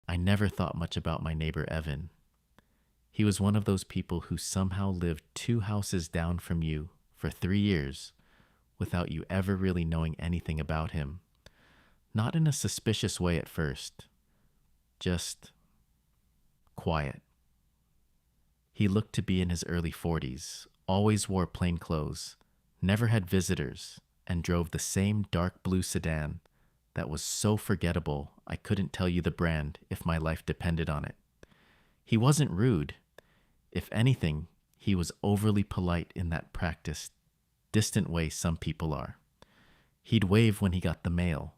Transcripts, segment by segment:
I never thought much about my neighbor Evan. He was one of those people who somehow lived two houses down from you for 3 years without you ever really knowing anything about him. Not in a suspicious way at first, just quiet. He looked to be in his early 40s, always wore plain clothes, never had visitors, and drove the same dark blue sedan that was so forgettable I couldn't tell you the brand if my life depended on it. He wasn't rude. If anything, he was overly polite in that practiced, distant way some people are. He'd wave when he got the mail,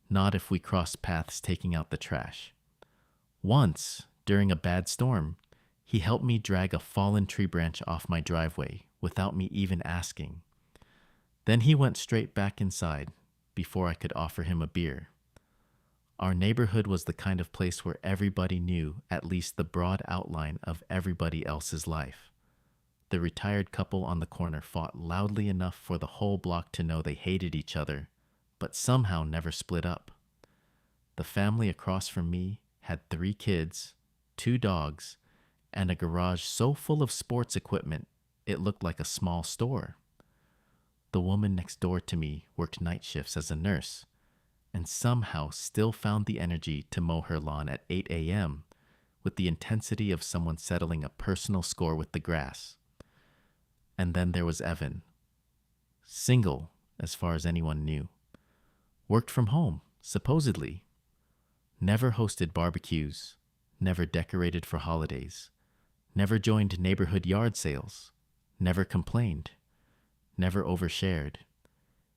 nod if we crossed paths taking out the trash. Once, during a bad storm, he helped me drag a fallen tree branch off my driveway without me even asking. Then he went straight back inside before I could offer him a beer. Our neighborhood was the kind of place where everybody knew at least the broad outline of everybody else's life. The retired couple on the corner fought loudly enough for the whole block to know they hated each other, but somehow never split up. The family across from me had 3 kids, 2 dogs, and a garage so full of sports equipment it looked like a small store. The woman next door to me worked night shifts as a nurse, and somehow still found the energy to mow her lawn at 8 a.m. with the intensity of someone settling a personal score with the grass. And then there was Evan. Single, as far as anyone knew. Worked from home, supposedly. Never hosted barbecues, never decorated for holidays, never joined neighborhood yard sales, never complained, never overshared.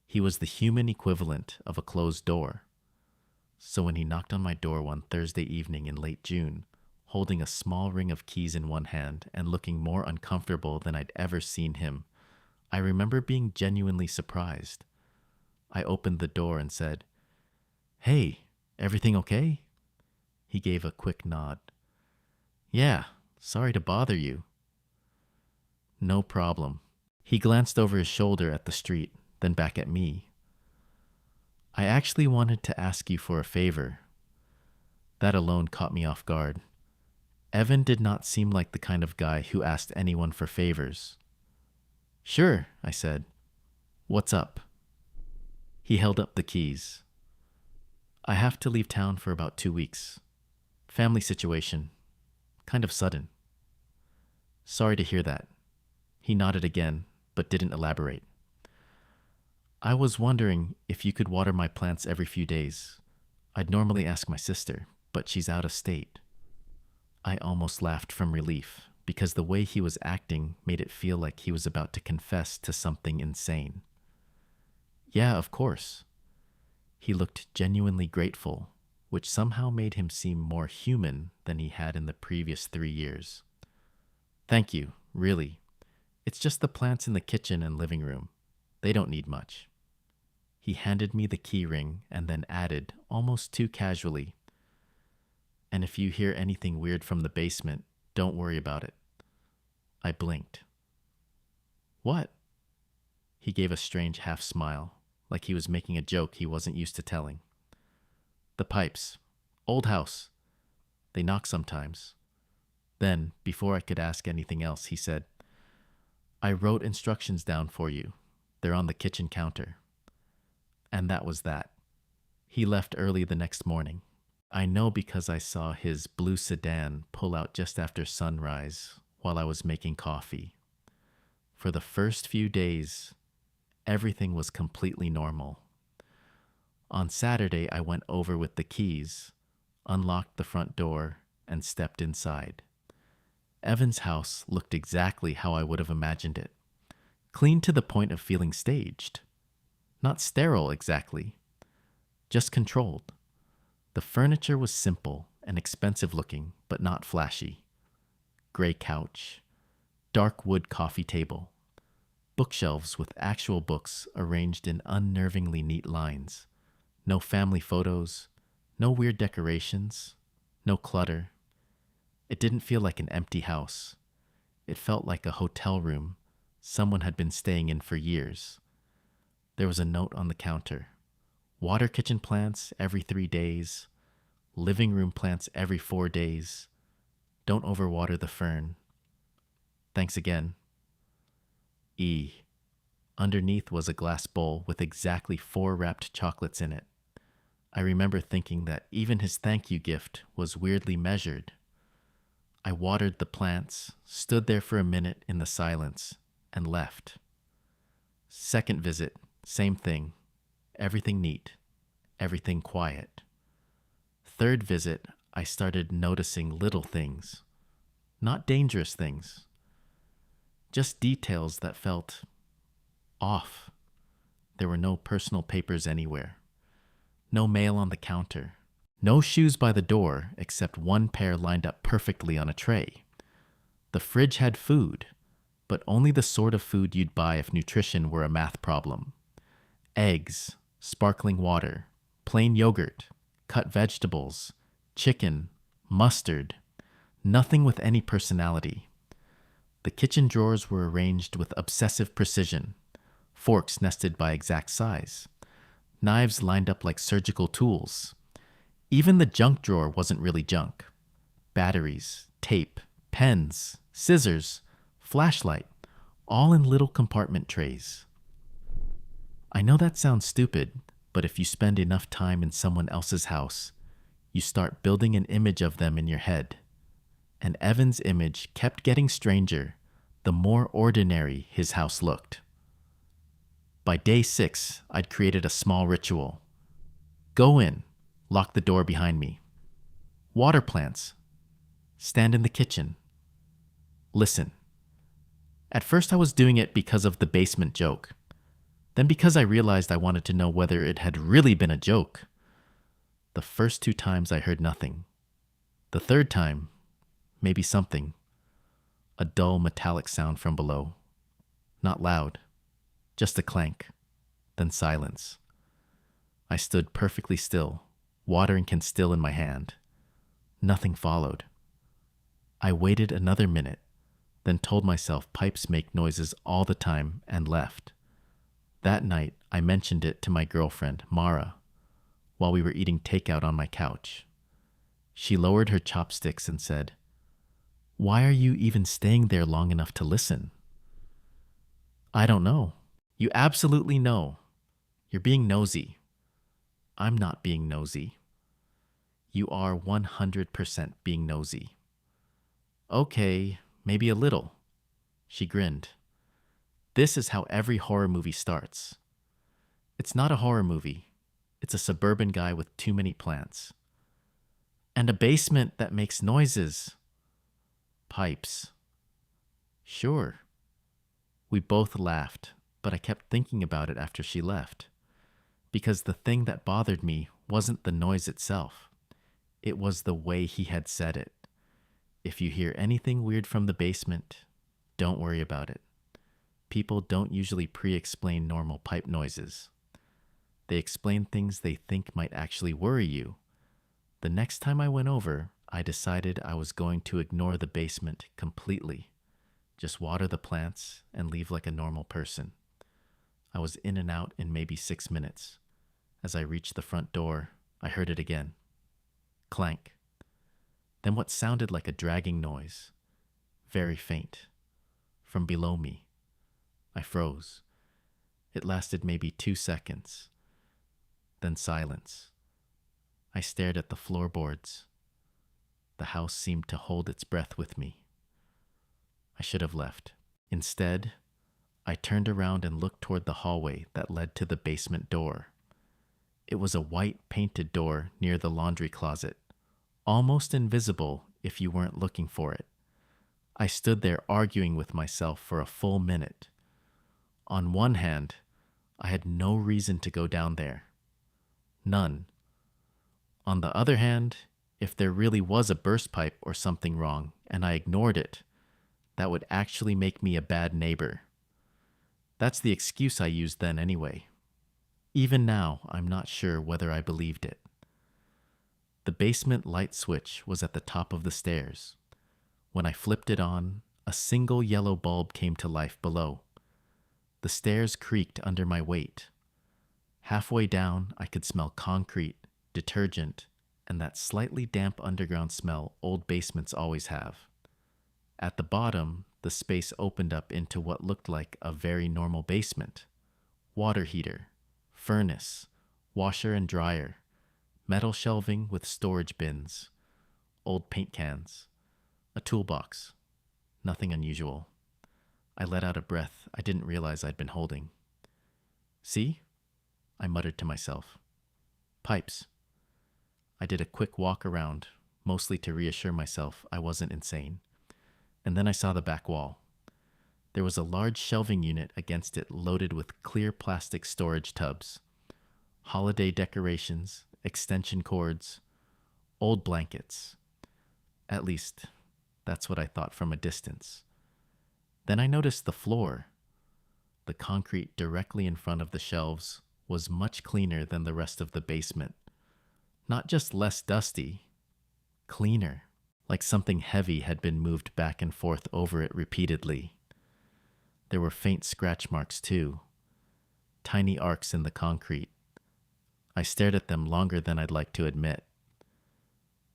He was the human equivalent of a closed door. So when he knocked on my door one Thursday evening in late June, holding a small ring of keys in one hand and looking more uncomfortable than I'd ever seen him, I remember being genuinely surprised. I opened the door and said, "Hey, everything okay?" He gave a quick nod. "Yeah, sorry to bother you." "No problem." He glanced over his shoulder at the street, then back at me. "I actually wanted to ask you for a favor." That alone caught me off guard. Evan did not seem like the kind of guy who asked anyone for favors. "Sure," I said. "What's up?" He held up the keys. "I have to leave town for about 2 weeks. Family situation. Kind of sudden." "Sorry to hear that." He nodded again, but didn't elaborate. "I was wondering if you could water my plants every few days. I'd normally ask my sister, but she's out of state." I almost laughed from relief, because the way he was acting made it feel like he was about to confess to something insane. "Yeah, of course." He looked genuinely grateful, which somehow made him seem more human than he had in the previous 3 years. "Thank you, really. It's just the plants in the kitchen and living room. They don't need much." He handed me the key ring and then added, almost too casually, "And if you hear anything weird from the basement, don't worry about it." I blinked. "What?" He gave a strange half smile, like he was making a joke he wasn't used to telling. "The pipes. Old house. They knock sometimes." Then, before I could ask anything else, he said, "I wrote instructions down for you. They're on the kitchen counter." And that was that. He left early the next morning. I know because I saw his blue sedan pull out just after sunrise while I was making coffee. For the first few days, everything was completely normal. On Saturday, I went over with the keys, unlocked the front door, and stepped inside. Evan's house looked exactly how I would have imagined it. Clean to the point of feeling staged. Not sterile exactly, just controlled. The furniture was simple and expensive looking, but not flashy. Gray couch, dark wood coffee table, bookshelves with actual books arranged in unnervingly neat lines. No family photos, no weird decorations, no clutter. It didn't feel like an empty house. It felt like a hotel room someone had been staying in for years. There was a note on the counter. Water kitchen plants every 3 days. living room plants every 4 days. Don't overwater the fern. Thanks again. E. Underneath was a glass bowl with exactly 4 wrapped chocolates in it. I remember thinking that even his thank you gift was weirdly measured. I watered the plants, stood there for a minute in the silence, and left. Second visit, same thing. Everything neat. Everything quiet. Third visit, I started noticing little things. Not dangerous things. Just details that felt off. There were no personal papers anywhere. No mail on the counter. No shoes by the door except one pair lined up perfectly on a tray. The fridge had food, but only the sort of food you'd buy if nutrition were a math problem. Eggs, sparkling water, plain yogurt, cut vegetables, chicken, mustard, nothing with any personality. The kitchen drawers were arranged with obsessive precision, forks nested by exact size, knives lined up like surgical tools. Even the junk drawer wasn't really junk. Batteries, tape, pens, scissors, flashlight, all in little compartment trays. I know that sounds stupid, but if you spend enough time in someone else's house, you start building an image of them in your head. And Evan's image kept getting stranger the more ordinary his house looked. By day 6, I'd created a small ritual. Go in, lock the door behind me. Water plants. Stand in the kitchen. Listen. At first I was doing it because of the basement joke. Then because I realized I wanted to know whether it had really been a joke. The first 2 times I heard nothing. The third time, maybe something. A dull metallic sound from below. Not loud, just a clank, then silence. I stood perfectly still, watering can still in my hand. Nothing followed. I waited another minute, then told myself pipes make noises all the time and left. That night, I mentioned it to my girlfriend, Mara, while we were eating takeout on my couch. She lowered her chopsticks and said, "Why are you even staying there long enough to listen?" I don't know. You absolutely know. You're being nosy. I'm not being nosy. You are 100% being nosy. Okay, maybe a little. She grinned. This is how every horror movie starts. It's not a horror movie. It's a suburban guy with too many plants. And a basement that makes noises. Pipes. Sure. We both laughed, but I kept thinking about it after she left. Because the thing that bothered me wasn't the noise itself. It was the way he had said it. If you hear anything weird from the basement, don't worry about it. People don't usually pre-explain normal pipe noises. They explain things they think might actually worry you. The next time I went over, I decided I was going to ignore the basement completely. Just water the plants and leave like a normal person. I was in and out in maybe 6 minutes. As I reached the front door, I heard it again. Clank. Then what sounded like a dragging noise. Very faint. From below me. I froze. It lasted maybe 2 seconds. Then silence. I stared at the floorboards. The house seemed to hold its breath with me. I should have left. Instead, I turned around and looked toward the hallway that led to the basement door. It was a white painted door near the laundry closet, almost invisible if you weren't looking for it. I stood there arguing with myself for a full minute. On one hand, I had no reason to go down there. None. On the other hand, if there really was a burst pipe or something wrong and I ignored it, that would actually make me a bad neighbor. That's the excuse I used then anyway. Even now, I'm not sure whether I believed it. The basement light switch was at the top of the stairs. When I flipped it on, a single yellow bulb came to life below. The stairs creaked under my weight. Halfway down, I could smell concrete, detergent, and that slightly damp underground smell old basements always have. At the bottom, the space opened up into what looked like a very normal basement. Water heater, furnace, washer and dryer, metal shelving with storage bins, old paint cans, a toolbox. Nothing unusual. I let out a breath I didn't realize I'd been holding. See? I muttered to myself. Pipes. I did a quick walk around, mostly to reassure myself I wasn't insane. And then I saw the back wall. There was a large shelving unit against it loaded with clear plastic storage tubs, holiday decorations, extension cords, old blankets. At least, that's what I thought from a distance. Then I noticed the floor. The concrete directly in front of the shelves was much cleaner than the rest of the basement. Not just less dusty, cleaner, like something heavy had been moved back and forth over it repeatedly. There were faint scratch marks too, tiny arcs in the concrete. I stared at them longer than I'd like to admit.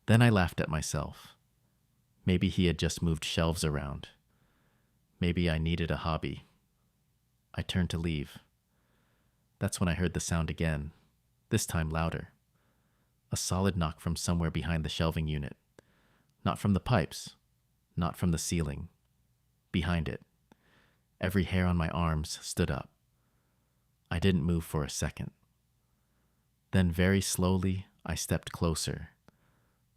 Then I laughed at myself. Maybe he had just moved shelves around. Maybe I needed a hobby. I turned to leave. That's when I heard the sound again, this time louder. A solid knock from somewhere behind the shelving unit. Not from the pipes, not from the ceiling. Behind it. Every hair on my arms stood up. I didn't move for a second. Then very slowly, I stepped closer.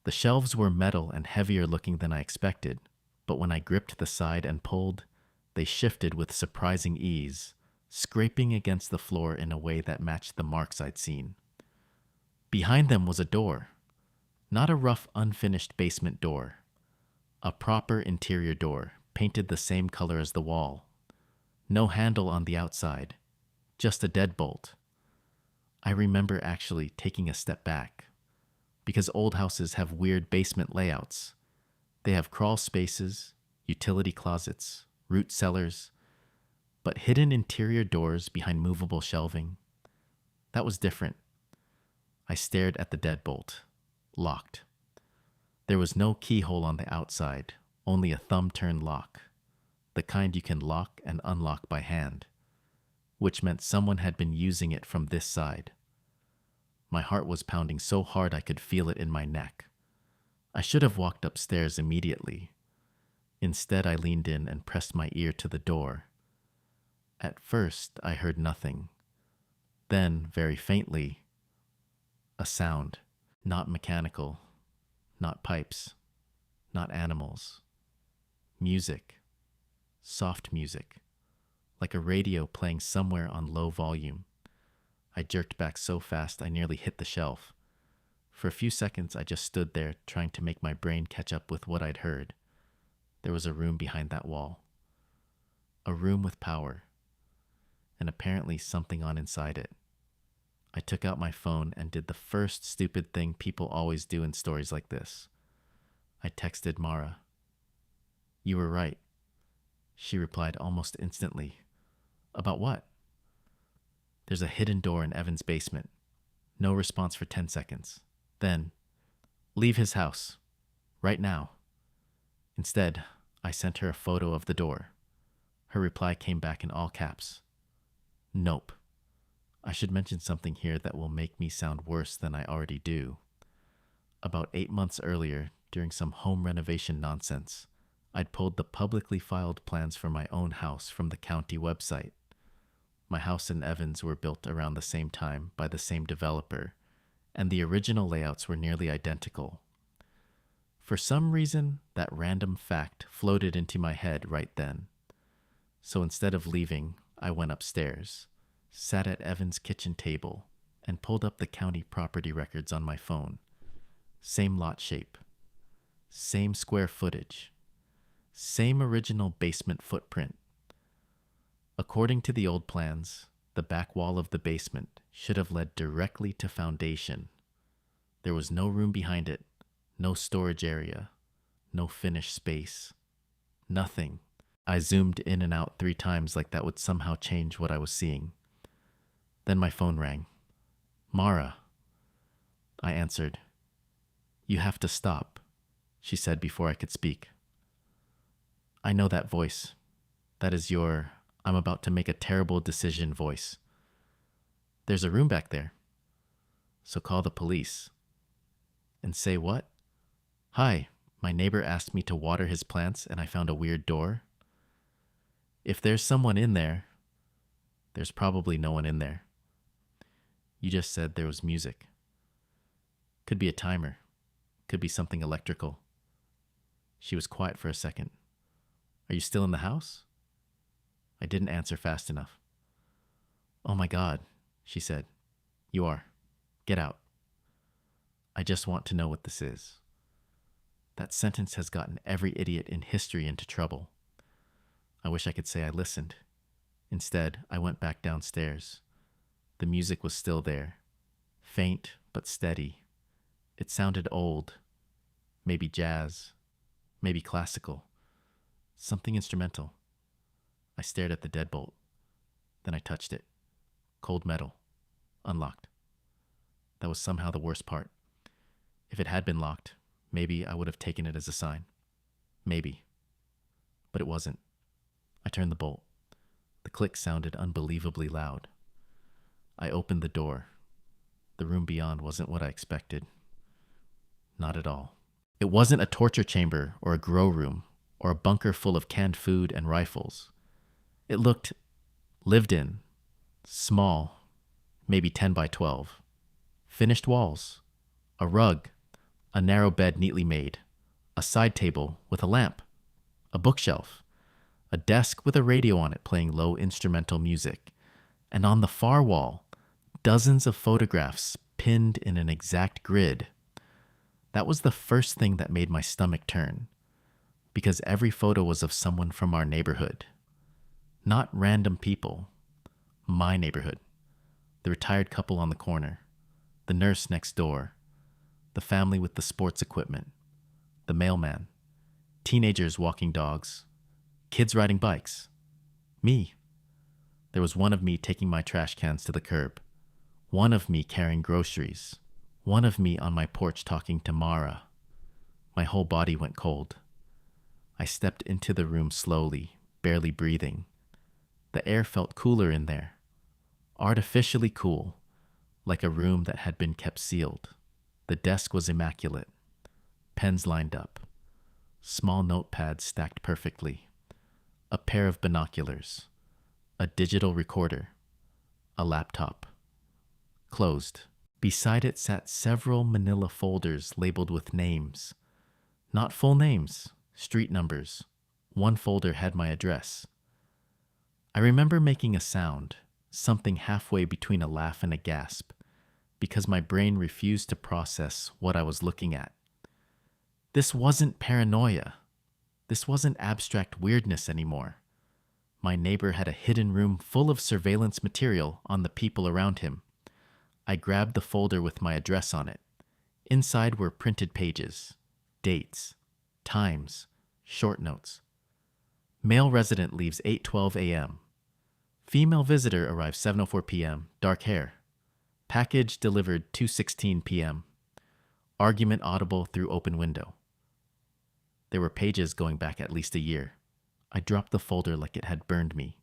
The shelves were metal and heavier looking than I expected, but when I gripped the side and pulled, they shifted with surprising ease, scraping against the floor in a way that matched the marks I'd seen. Behind them was a door. Not a rough, unfinished basement door. A proper interior door, painted the same color as the wall. No handle on the outside, just a deadbolt. I remember actually taking a step back, because old houses have weird basement layouts. They have crawl spaces, utility closets, root cellars, but hidden interior doors behind movable shelving. That was different. I stared at the deadbolt. Locked. There was no keyhole on the outside, only a thumb-turn lock, the kind you can lock and unlock by hand, which meant someone had been using it from this side. My heart was pounding so hard I could feel it in my neck. I should have walked upstairs immediately. Instead, I leaned in and pressed my ear to the door. At first, I heard nothing. Then, very faintly, a sound. Not mechanical, not pipes, not animals. Music, soft music, like a radio playing somewhere on low volume. I jerked back so fast I nearly hit the shelf. For a few seconds I just stood there trying to make my brain catch up with what I'd heard. There was a room behind that wall. A room with power, and apparently something on inside it. I took out my phone and did the first stupid thing people always do in stories like this. I texted Mara. You were right. She replied almost instantly. About what? There's a hidden door in Evan's basement. No response for 10 seconds. Then, leave his house. Right now. Instead, I sent her a photo of the door. Her reply came back in all caps. Nope. I should mention something here that will make me sound worse than I already do. About 8 months earlier, during some home renovation nonsense, I'd pulled the publicly filed plans for my own house from the county website. My house and Evan's were built around the same time by the same developer, and the original layouts were nearly identical. For some reason, that random fact floated into my head right then. So instead of leaving, I went upstairs, sat at Evan's kitchen table, and pulled up the county property records on my phone. Same lot shape, same square footage, same original basement footprint. According to the old plans, the back wall of the basement should have led directly to foundation. There was no room behind it, no storage area, no finished space, nothing. I zoomed in and out 3 times like that would somehow change what I was seeing. Then my phone rang. Mara. I answered. You have to stop, she said before I could speak. I know that voice. That is your, I'm about to make a terrible decision voice. There's a room back there. So call the police. And say what? Hi, my neighbor asked me to water his plants and I found a weird door. If there's someone in there, there's probably no one in there. You just said there was music. Could be a timer. Could be something electrical. She was quiet for a second. Are you still in the house? I didn't answer fast enough. Oh my God, she said. You are. Get out. I just want to know what this is. That sentence has gotten every idiot in history into trouble. I wish I could say I listened. Instead, I went back downstairs. The music was still there. Faint, but steady. It sounded old. Maybe jazz. Maybe classical. Something instrumental. I stared at the deadbolt. Then I touched it. Cold metal. Unlocked. That was somehow the worst part. If it had been locked, maybe I would have taken it as a sign. Maybe. But it wasn't. I turned the bolt. The click sounded unbelievably loud. I opened the door. The room beyond wasn't what I expected. Not at all. It wasn't a torture chamber or a grow room or a bunker full of canned food and rifles. It looked lived in, small, maybe 10 by 12. Finished walls, a rug, a narrow bed neatly made, a side table with a lamp, a bookshelf, a desk with a radio on it playing low instrumental music, and on the far wall, dozens of photographs pinned in an exact grid. That was the first thing that made my stomach turn, because every photo was of someone from our neighborhood. Not random people. My neighborhood. The retired couple on the corner. The nurse next door. The family with the sports equipment. The mailman. Teenagers walking dogs. Kids riding bikes. Me. There was one of me taking my trash cans to the curb. One of me carrying groceries. One of me on my porch talking to Mara. My whole body went cold. I stepped into the room slowly, barely breathing. The air felt cooler in there. Artificially cool, like a room that had been kept sealed. The desk was immaculate. Pens lined up. Small notepads stacked perfectly. A pair of binoculars. A digital recorder. A laptop. Closed. Beside it sat several manila folders labeled with names. Not full names, street numbers. One folder had my address. I remember making a sound, something halfway between a laugh and a gasp, because my brain refused to process what I was looking at. This wasn't paranoia. This wasn't abstract weirdness anymore. My neighbor had a hidden room full of surveillance material on the people around him. I grabbed the folder with my address on it. Inside were printed pages, dates, times, short notes. Male resident leaves 8:12 a.m. Female visitor arrives 7:04 p.m., dark hair. Package delivered 2:16 p.m. Argument audible through open window. There were pages going back at least a year. I dropped the folder like it had burned me.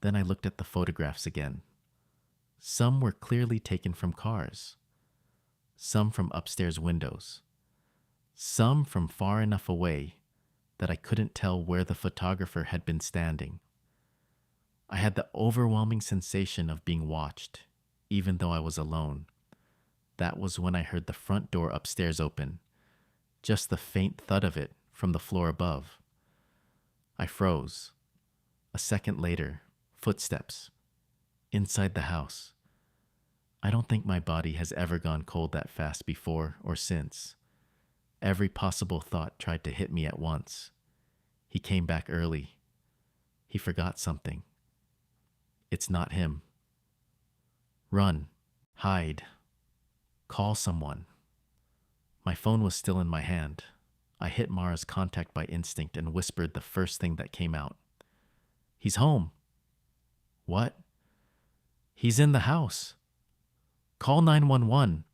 Then I looked at the photographs again. Some were clearly taken from cars. Some from upstairs windows. Some from far enough away that I couldn't tell where the photographer had been standing. I had the overwhelming sensation of being watched, even though I was alone. That was when I heard the front door upstairs open, just the faint thud of it from the floor above. I froze. A second later, footsteps. Inside the house. I don't think my body has ever gone cold that fast before or since. Every possible thought tried to hit me at once. He came back early. He forgot something. It's not him. Run. Hide. Call someone. My phone was still in my hand. I hit Mara's contact by instinct and whispered the first thing that came out. He's home. What? He's in the house. Call 911.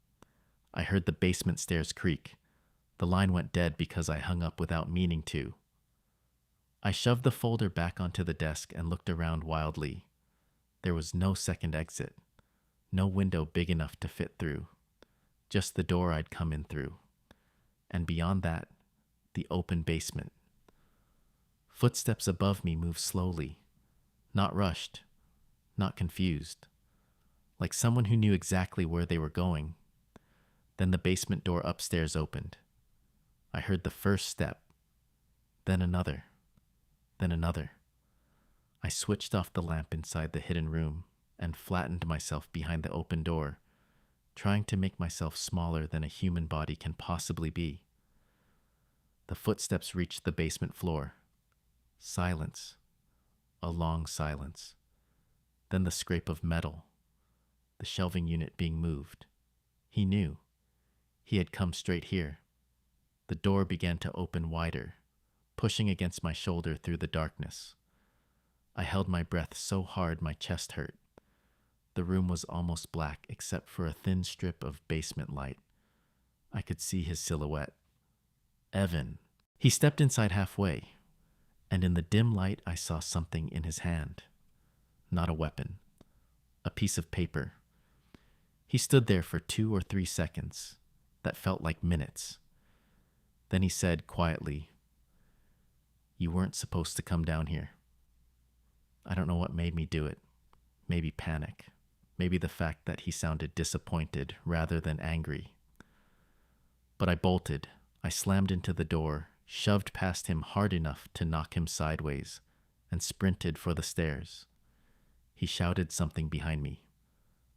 I heard the basement stairs creak. The line went dead because I hung up without meaning to. I shoved the folder back onto the desk and looked around wildly. There was no second exit, no window big enough to fit through, just the door I'd come in through. And beyond that, the open basement. Footsteps above me moved slowly, not rushed, not confused, like someone who knew exactly where they were going. Then the basement door upstairs opened. I heard the first step, then another, then another. I switched off the lamp inside the hidden room and flattened myself behind the open door, trying to make myself smaller than a human body can possibly be. The footsteps reached the basement floor. Silence. A long silence. Then the scrape of metal. The shelving unit being moved. He knew. He had come straight here. The door began to open wider, pushing against my shoulder through the darkness. I held my breath so hard my chest hurt. The room was almost black except for a thin strip of basement light. I could see his silhouette. Evan. He stepped inside halfway, and in the dim light I saw something in his hand. Not a weapon. A piece of paper. He stood there for 2 or 3 seconds. That felt like minutes. Then he said quietly, "You weren't supposed to come down here." I don't know what made me do it. Maybe panic. Maybe the fact that he sounded disappointed rather than angry. But I bolted. I slammed into the door, shoved past him hard enough to knock him sideways, and sprinted for the stairs. He shouted something behind me.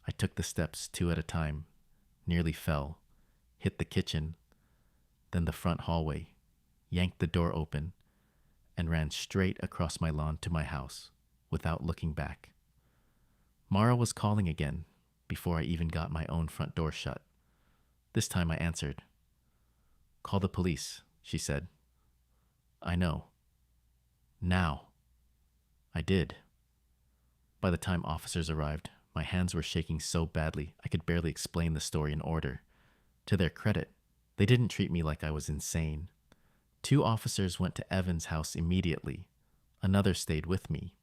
I took the steps 2 at a time, nearly fell, hit the kitchen, then the front hallway, yanked the door open, and ran straight across my lawn to my house, without looking back. Mara was calling again, before I even got my own front door shut. This time I answered. "Call the police," she said. "I know. Now." I did. By the time officers arrived, my hands were shaking so badly I could barely explain the story in order. To their credit, they didn't treat me like I was insane. 2 officers went to Evan's house immediately. Another stayed with me.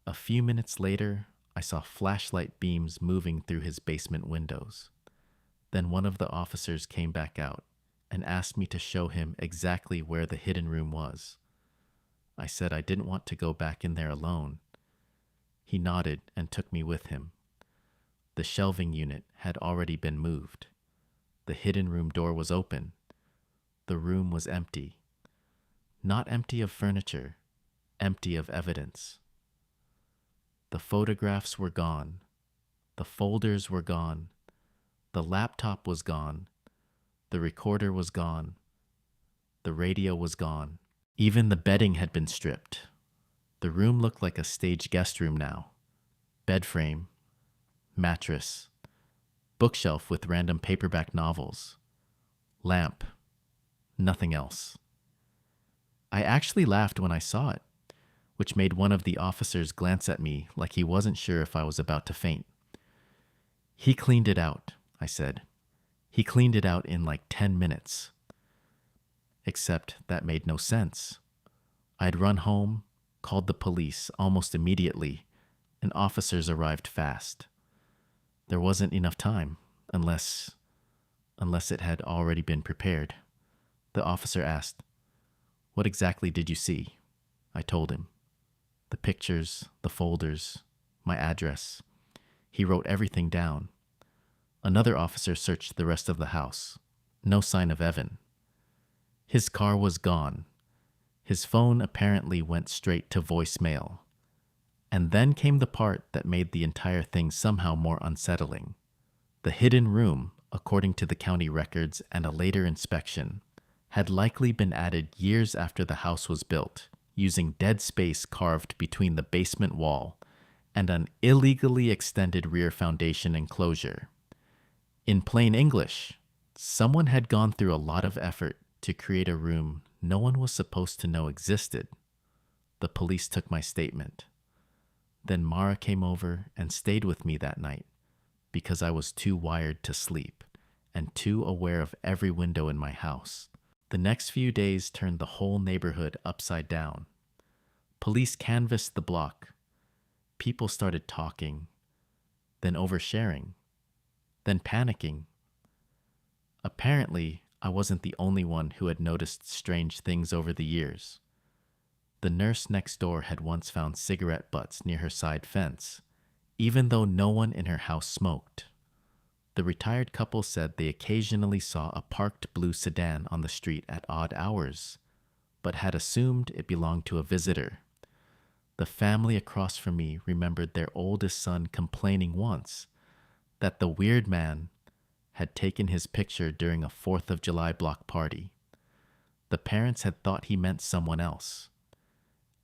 A few minutes later, I saw flashlight beams moving through his basement windows. Then one of the officers came back out and asked me to show him exactly where the hidden room was. I said I didn't want to go back in there alone. He nodded and took me with him. The shelving unit had already been moved. The hidden room door was open. The room was empty. Not empty of furniture, empty of evidence. The photographs were gone. The folders were gone. The laptop was gone. The recorder was gone. The radio was gone. Even the bedding had been stripped. The room looked like a stage guest room now. Bed frame, mattress, bookshelf with random paperback novels, lamp, nothing else. I actually laughed when I saw it, which made one of the officers glance at me like he wasn't sure if I was about to faint. "He cleaned it out," I said. "He cleaned it out in like 10 minutes. Except that made no sense. I'd run home, called the police almost immediately, and officers arrived fast. There wasn't enough time, unless it had already been prepared. The officer asked, "What exactly did you see?" I told him. The pictures, the folders, my address. He wrote everything down. Another officer searched the rest of the house. No sign of Evan. His car was gone. His phone apparently went straight to voicemail. And then came the part that made the entire thing somehow more unsettling. The hidden room, according to the county records and a later inspection, had likely been added years after the house was built, using dead space carved between the basement wall and an illegally extended rear foundation enclosure. In plain English, someone had gone through a lot of effort to create a room no one was supposed to know existed. The police took my statement. Then Mara came over and stayed with me that night because I was too wired to sleep, and too aware of every window in my house. The next few days turned the whole neighborhood upside down. Police canvassed the block. People started talking, then oversharing, then panicking. Apparently, I wasn't the only one who had noticed strange things over the years. The nurse next door had once found cigarette butts near her side fence, even though no one in her house smoked. The retired couple said they occasionally saw a parked blue sedan on the street at odd hours, but had assumed it belonged to a visitor. The family across from me remembered their oldest son complaining once that the weird man had taken his picture during a 4th of July block party. The parents had thought he meant someone else.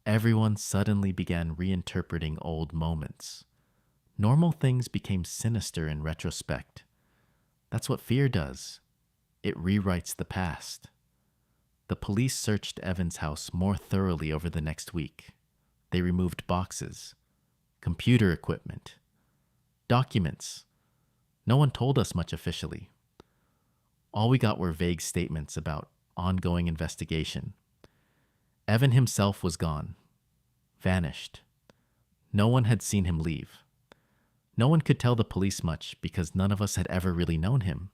Everyone suddenly began reinterpreting old moments. Normal things became sinister in retrospect. That's what fear does. It rewrites the past. The police searched Evan's house more thoroughly over the next week. They removed boxes, computer equipment, documents. No one told us much officially. All we got were vague statements about ongoing investigation. Evan himself was gone, vanished. No one had seen him leave. No one could tell the police much because none of us had ever really known him.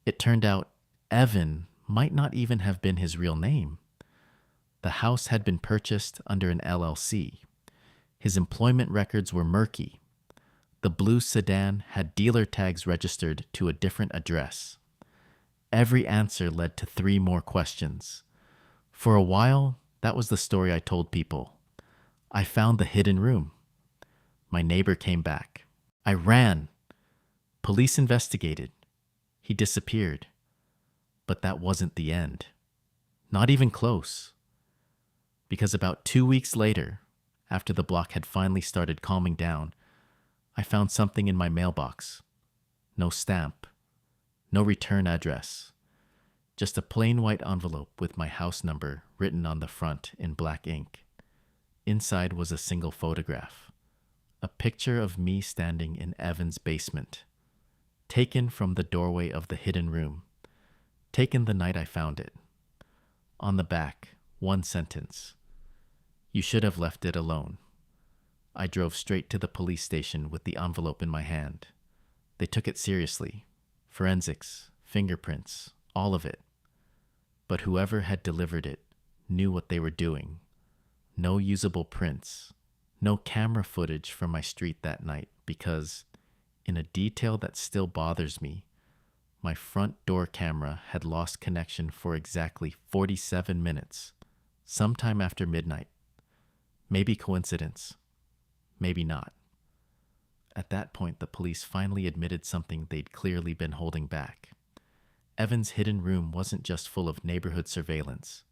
It turned out Evan might not even have been his real name. The house had been purchased under an LLC. His employment records were murky. The blue sedan had dealer tags registered to a different address. Every answer led to 3 more questions. For a while, that was the story I told people. I found the hidden room. My neighbor came back. I ran. Police investigated. He disappeared. But that wasn't the end. Not even close. Because about 2 weeks later, after the block had finally started calming down, I found something in my mailbox. No stamp. No return address. Just a plain white envelope with my house number written on the front in black ink. Inside was a single photograph. A picture of me standing in Evan's basement. Taken from the doorway of the hidden room. Taken the night I found it. On the back, 1 sentence. You should have left it alone. I drove straight to the police station with the envelope in my hand. They took it seriously. Forensics, fingerprints, all of it. But whoever had delivered it knew what they were doing. No usable prints. No camera footage from my street that night because, in a detail that still bothers me, my front door camera had lost connection for exactly 47 minutes, sometime after midnight. Maybe coincidence. Maybe not. At that point, the police finally admitted something they'd clearly been holding back. Evan's hidden room wasn't just full of neighborhood surveillance.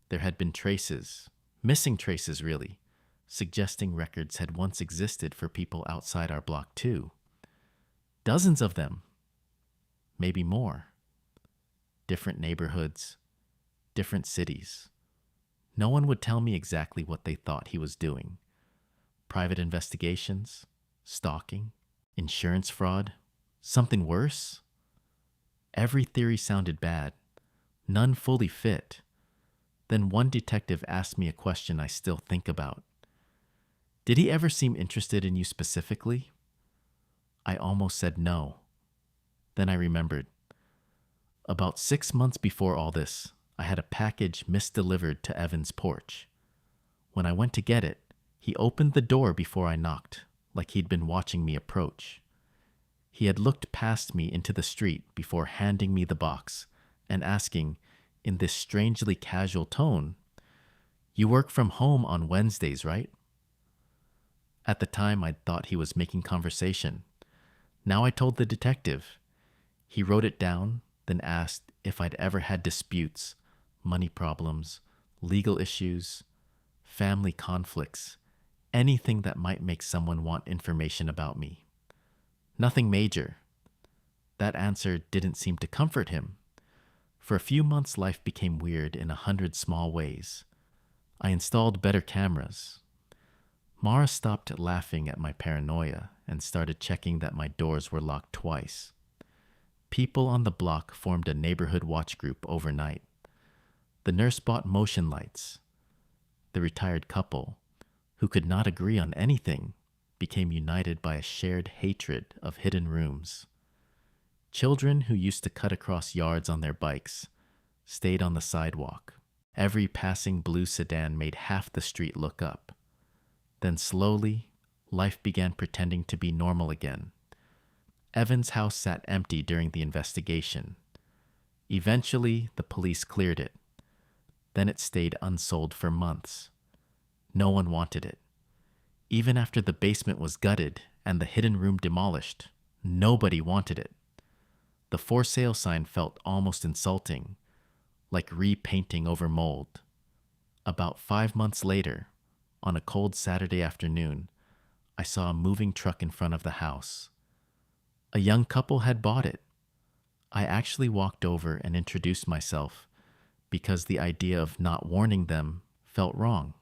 There had been traces, missing traces really, suggesting records had once existed for people outside our block too. Dozens of them. Maybe more. Different neighborhoods, different cities. No one would tell me exactly what they thought he was doing. Private investigations, stalking, insurance fraud, something worse? Every theory sounded bad, none fully fit. Then one detective asked me a question I still think about. Did he ever seem interested in you specifically? I almost said no. Then I remembered. About 6 months before all this, I had a package misdelivered to Evan's porch. When I went to get it, he opened the door before I knocked, like he'd been watching me approach. He had looked past me into the street before handing me the box and asking, in this strangely casual tone, "You work from home on Wednesdays, right?" At the time, I'd thought he was making conversation. Now I told the detective. He wrote it down, then asked if I'd ever had disputes, money problems, legal issues, family conflicts, anything that might make someone want information about me. Nothing major. That answer didn't seem to comfort him. For a few months, life became weird in 100 small ways. I installed better cameras. Mara stopped laughing at my paranoia and started checking that my doors were locked twice. People on the block formed a neighborhood watch group overnight. The nurse bought motion lights. The retired couple, who could not agree on anything, became united by a shared hatred of hidden rooms. Children who used to cut across yards on their bikes stayed on the sidewalk. Every passing blue sedan made half the street look up. Then slowly, life began pretending to be normal again. Evan's house sat empty during the investigation. Eventually, the police cleared it. Then it stayed unsold for months. No one wanted it. Even after the basement was gutted and the hidden room demolished, nobody wanted it. The for sale sign felt almost insulting, like repainting over mold. About 5 months later, on a cold Saturday afternoon, I saw a moving truck in front of the house. A young couple had bought it. I actually walked over and introduced myself because the idea of not warning them felt wrong.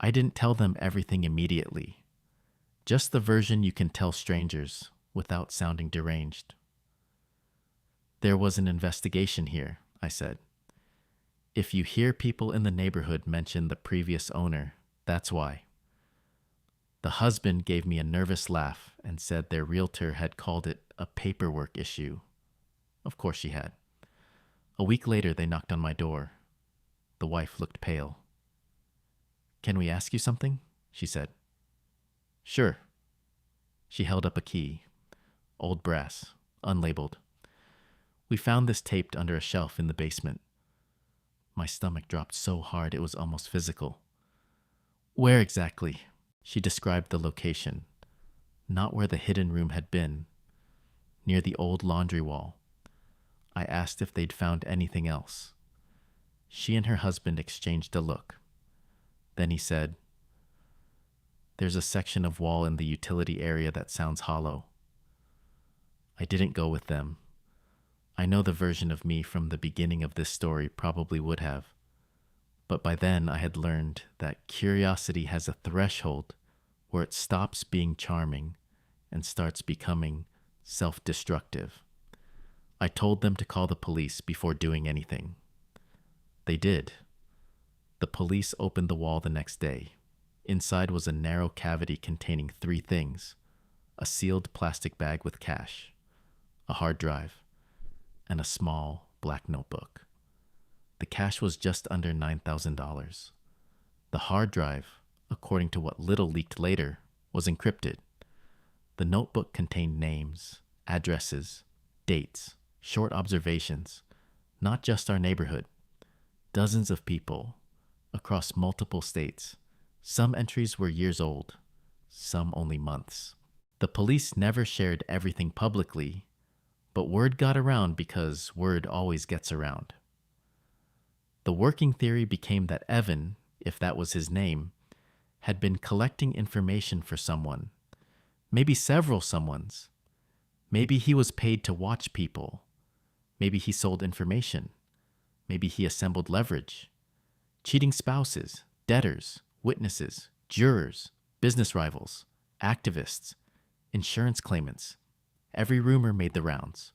I didn't tell them everything immediately, just the version you can tell strangers without sounding deranged. There was an investigation here, I said. If you hear people in the neighborhood mention the previous owner, that's why. The husband gave me a nervous laugh and said their realtor had called it a paperwork issue. Of course she had. A week later, they knocked on my door. The wife looked pale. "Can we ask you something?" she said. "Sure." She held up a key. Old brass, unlabeled. "We found this taped under a shelf in the basement." My stomach dropped so hard it was almost physical. "Where exactly?" She described the location. Not where the hidden room had been. Near the old laundry wall. I asked if they'd found anything else. She and her husband exchanged a look. Then he said, "There's a section of wall in the utility area that sounds hollow." I didn't go with them. I know the version of me from the beginning of this story probably would have. But by then I had learned that curiosity has a threshold where it stops being charming and starts becoming self-destructive. I told them to call the police before doing anything. They did. The police opened the wall the next day. Inside was a narrow cavity containing 3 things: a sealed plastic bag with cash, a hard drive, and a small black notebook. The cash was just under $9,000. The hard drive, according to what little leaked later, was encrypted. The notebook contained names, addresses, dates, short observations, not just our neighborhood. Dozens of people, across multiple states. Some entries were years old, some only months. The police never shared everything publicly, but word got around because word always gets around. The working theory became that Evan, if that was his name, had been collecting information for someone, maybe several someones. Maybe he was paid to watch people. Maybe he sold information. Maybe he assembled leverage. Cheating spouses, debtors, witnesses, jurors, business rivals, activists, insurance claimants. Every rumor made the rounds.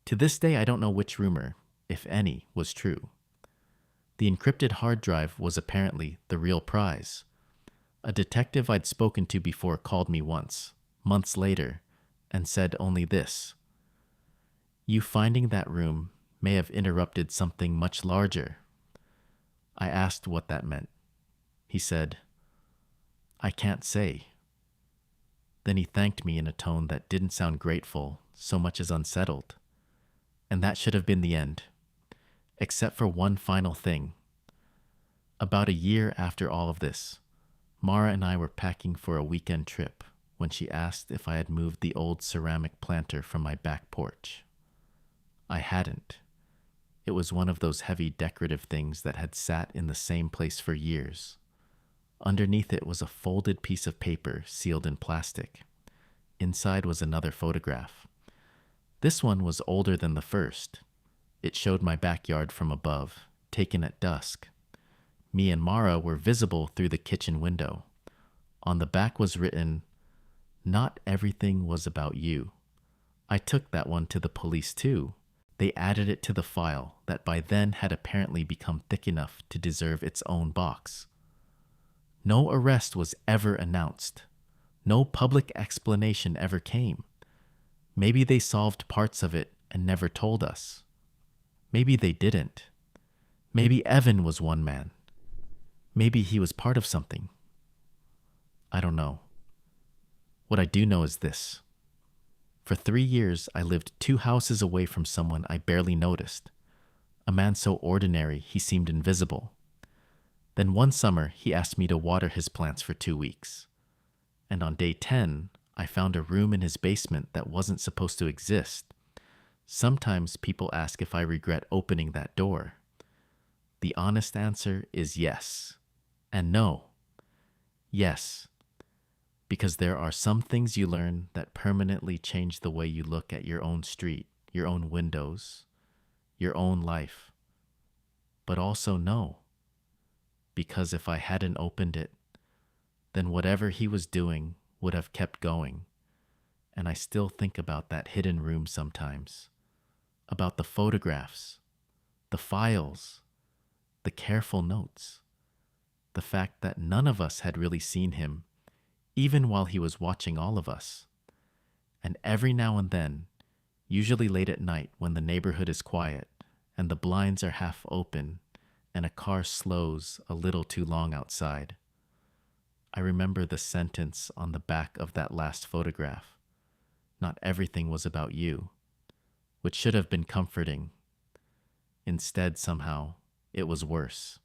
To this day, I don't know which rumor, if any, was true. The encrypted hard drive was apparently the real prize. A detective I'd spoken to before called me once, months later, and said only this: "You finding that room may have interrupted something much larger." I asked what that meant. He said, "I can't say." Then he thanked me in a tone that didn't sound grateful so much as unsettled. And that should have been the end. Except for one final thing. About a year after all of this, Mara and I were packing for a weekend trip when she asked if I had moved the old ceramic planter from my back porch. I hadn't. It was one of those heavy decorative things that had sat in the same place for years. Underneath it was a folded piece of paper sealed in plastic. Inside was another photograph. This one was older than the first. It showed my backyard from above, taken at dusk. Me and Mara were visible through the kitchen window. On the back was written, "Not everything was about you. I took that one to the police too. They added it to the file that by then had apparently become thick enough to deserve its own box. No arrest was ever announced. No public explanation ever came. Maybe they solved parts of it and never told us. Maybe they didn't. Maybe Evan was one man. Maybe he was part of something. I don't know. What I do know is this. For 3 years, I lived 2 houses away from someone I barely noticed. A man so ordinary he seemed invisible. Then one summer, he asked me to water his plants for 2 weeks. And on day 10, I found a room in his basement that wasn't supposed to exist. Sometimes people ask if I regret opening that door. The honest answer is yes. And no. Yes. Because there are some things you learn that permanently change the way you look at your own street, your own windows, your own life. But also no. Because if I hadn't opened it, then whatever he was doing would have kept going. And I still think about that hidden room sometimes. About the photographs, the files, the careful notes. The fact that none of us had really seen him, even while he was watching all of us. And every now and then, usually late at night when the neighborhood is quiet and the blinds are half open and a car slows a little too long outside, I remember the sentence on the back of that last photograph. Not everything was about you, which should have been comforting. Instead, somehow, it was worse.